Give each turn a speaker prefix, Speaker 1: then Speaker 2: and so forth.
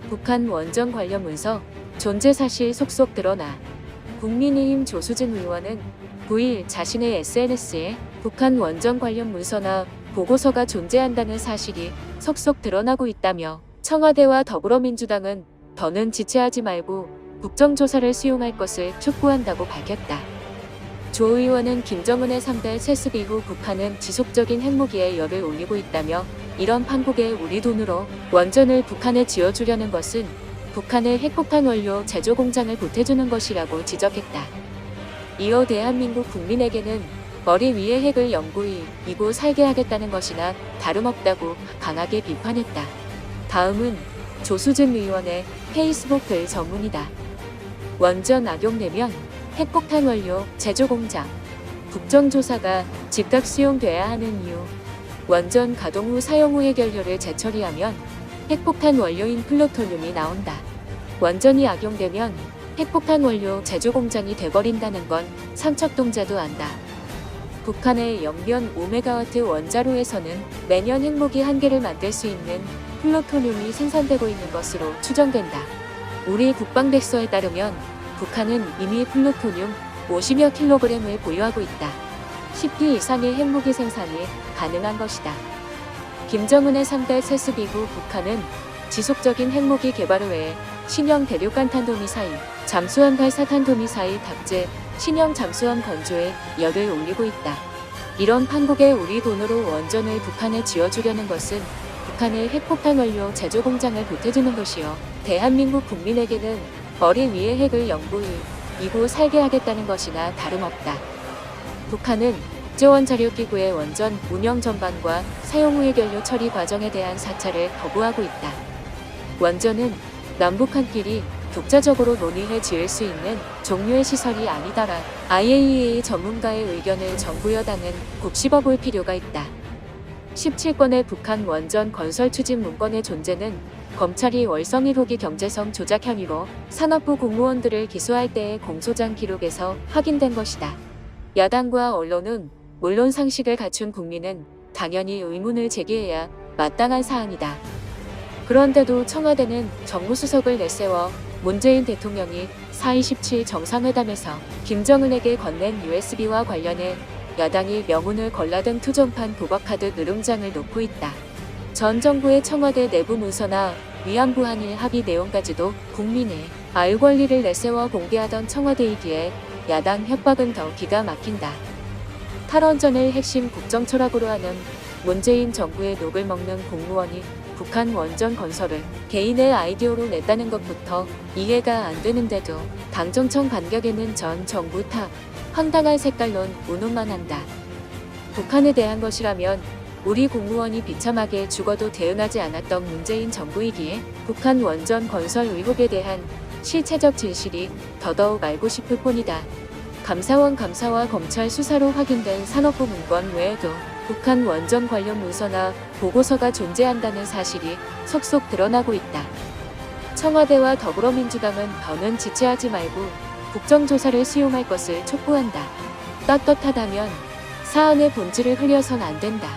Speaker 1: 북한 원전 관련 문서 존재 사실 속속 드러나. 국민의힘 조수진 의원은 9일 자신의 SNS에 북한 원전 관련 문서나 보고서가 존재한다는 사실이 속속 드러나고 있다며 청와대와 더불어민주당은 더는 지체하지 말고 국정조사를 수용할 것을 촉구한다고 밝혔다. 조 의원은 김정은의 3달 세습 이후 북한은 지속적인 핵무기에 열을 올리고 있다며 이런 판국에 우리 돈으로 원전을 북한에 지어주려는 것은 북한의 핵폭탄 원료 제조 공장을 보태주는 것이라고 지적했다. 이어 대한민국 국민에게는 머리 위에 핵을 영구히 살게 하겠다는 것이나 다름없다고 강하게 비판했다. 다음은 조수진 의원의 페이스북 글 전문이다. 원전 악용되면 핵폭탄 원료 제조 공장 국정조사가 즉각 수용돼야 하는 이유. 원전 가동 후 사용 후의 결료를 재처리하면 핵폭탄 원료인 플루토늄이 나온다. 원전이 악용되면 핵폭탄 원료 제조 공장이 돼버린다는 건 삼척동자도 안다. 북한의 영변 5메가와트 원자로에서는 매년 핵무기 1개를 만들 수 있는 플루토늄이 생산되고 있는 것으로 추정된다. 우리 국방백서에 따르면 북한은 이미 플루토늄 50여 킬로그램을 보유하고 있다. 10기 이상의 핵무기 생산이 가능한 것이다. 김정은의 3달 세습 이후 북한은 지속적인 핵무기 개발을 위해 신형 대륙간 탄도미사일, 잠수함 발사 탄도미사일 탑재 신형 잠수함 건조에 열을 올리고 있다. 이런 판국에 우리 돈으로 원전을 북한에 지어주려는 것은 북한의 핵폭탄 원료 제조 공장을 보태주는 것이요. 대한민국 국민에게는 머리 위에 핵을 영구히 살게 하겠다는 것이나 다름없다. 북한은 국제원자력기구의 원전 운영 전반과 사용 후의 결료 처리 과정에 대한 사찰을 거부하고 있다. 원전은 남북한끼리 독자적으로 논의해 지을 수 있는 종류의 시설이 아니다라 IAEA 전문가의 의견을 정부 여당은 곱씹어볼 필요가 있다. 17건의 북한 원전 건설 추진 문건의 존재는 검찰이 월성 1호기 경제성 조작 혐의로 산업부 공무원들을 기소할 때의 공소장 기록에서 확인된 것이다. 야당과 언론은 물론 상식을 갖춘 국민은 당연히 의문을 제기해야 마땅한 사안이다. 그런데도 청와대는 정무수석을 내세워 문재인 대통령이 4.27 정상회담에서 김정은에게 건넨 USB와 관련해 야당이 명운을 걸라든 투정판 도박카드 느름장을 놓고 있다. 전 정부의 청와대 내부 문서나 위안부 한일 합의 내용까지도 국민의 알 권리를 내세워 공개하던 청와대이기에 야당 협박은 더 기가 막힌다. 탈원전을 핵심 국정 철학으로 하는 문재인 정부의 녹을 먹는 공무원이 북한 원전 건설을 개인의 아이디어로 냈다는 것부터 이해가 안 되는데도 당정청 반격에는 전 정부 탓, 황당한 색깔론 운운만 한다. 북한에 대한 것이라면 우리 공무원이 비참하게 죽어도 대응하지 않았던 문재인 정부이기에 북한 원전 건설 의혹에 대한 실체적 진실이 더더욱 알고 싶을 뿐이다. 감사원 감사와 검찰 수사로 확인된 산업부 문건 외에도 북한 원전 관련 문서나 보고서가 존재한다는 사실이 속속 드러나고 있다. 청와대와 더불어민주당은 더는 지체하지 말고 국정조사를 수용할 것을 촉구한다. 떳떳하다면 사안의 본질을 흘려선 안 된다.